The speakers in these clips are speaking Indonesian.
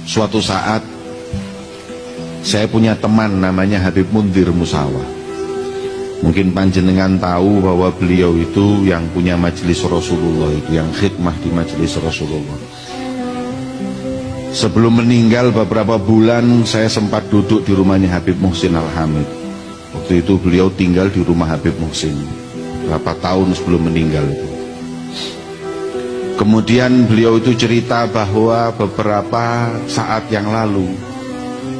Suatu saat saya punya teman namanya Habib Mundir Musawa. Mungkin panjenengan tahu bahwa beliau itu yang punya majelis Rasulullah, itu yang khidmah di majelis Rasulullah. Sebelum meninggal beberapa bulan saya sempat duduk di rumahnya Habib Muhsin Al-Hamid. Waktu itu beliau tinggal di rumah Habib Muhsin berapa tahun sebelum meninggal itu. Kemudian beliau itu cerita bahwa beberapa saat yang lalu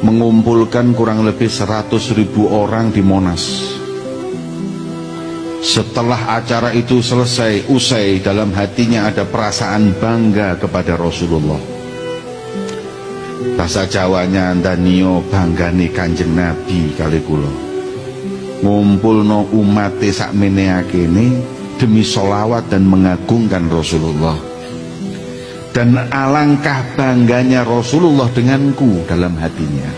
mengumpulkan kurang lebih 100.000 orang di Monas. Setelah acara itu usai, dalam hatinya ada perasaan bangga kepada Rasulullah. Bahasa Jawanya Danio banggane Kanjeng Nabi kali kula. Ngumpulno umate sakmene akene demi sholawat dan mengagungkan Rasulullah. Dan alangkah bangganya Rasulullah denganku dalam hatinya.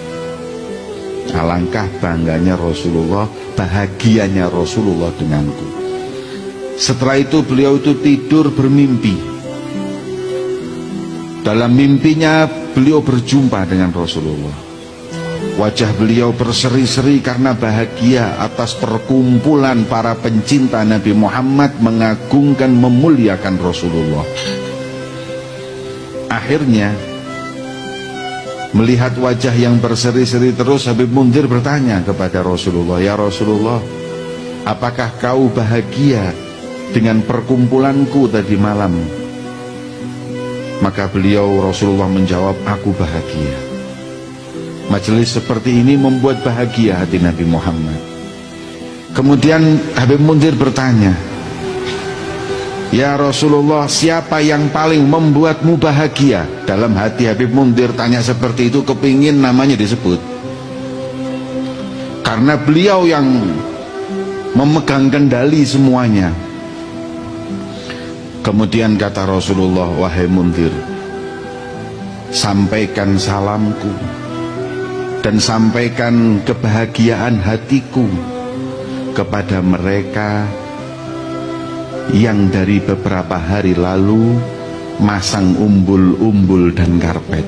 Alangkah bangganya Rasulullah, bahagianya Rasulullah denganku. Setelah itu beliau itu tidur bermimpi. Dalam mimpinya beliau berjumpa dengan Rasulullah. Wajah beliau berseri-seri karena bahagia atas perkumpulan para pencinta Nabi Muhammad mengagungkan, memuliakan Rasulullah. Akhirnya melihat wajah yang berseri-seri terus, Habib Mundir bertanya kepada Rasulullah, "Ya Rasulullah, apakah kau bahagia dengan perkumpulanku tadi malam?" Maka beliau Rasulullah menjawab, "Aku bahagia. Majelis seperti ini membuat bahagia hati Nabi Muhammad." Kemudian Habib Mundir bertanya, "Ya Rasulullah, siapa yang paling membuatmu bahagia?" Dalam hati Habib Mundir tanya seperti itu, kepingin namanya disebut. Karena beliau yang memegang kendali semuanya. Kemudian kata Rasulullah, "Wahai Mundir, sampaikan salamku dan sampaikan kebahagiaan hatiku kepada mereka yang dari beberapa hari lalu masang umbul-umbul dan karpet.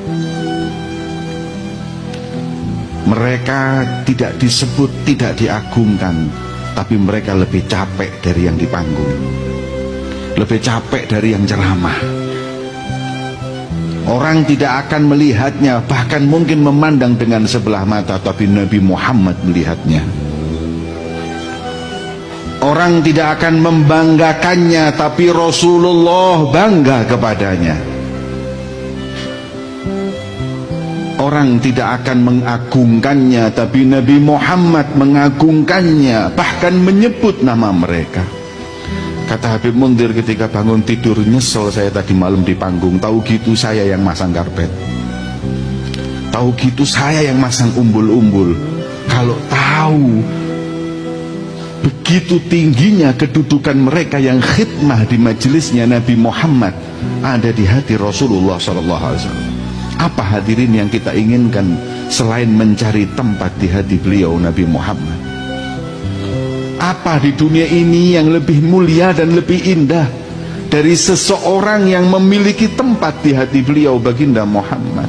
Mereka tidak disebut, tidak diagungkan, tapi mereka lebih capek dari yang di panggung, lebih capek dari yang ceramah. Orang tidak akan melihatnya, bahkan mungkin memandang dengan sebelah mata, tapi Nabi Muhammad melihatnya. Orang tidak akan membanggakannya, tapi Rasulullah bangga kepadanya. Orang tidak akan mengagungkannya, tapi Nabi Muhammad mengagungkannya, bahkan menyebut nama mereka. Kata Habib Mundir ketika bangun tidur, "Nyesel saya tadi malam di panggung, tahu gitu saya yang masang karpet, tahu gitu saya yang masang umbul-umbul. Kalau tahu begitu tingginya kedudukan mereka yang khidmah di majelisnya Nabi Muhammad ada di hati Rasulullah SAW. Apa hadirin yang kita inginkan selain mencari tempat di hati beliau Nabi Muhammad? Apa di dunia ini yang lebih mulia dan lebih indah dari seseorang yang memiliki tempat di hati beliau baginda Muhammad?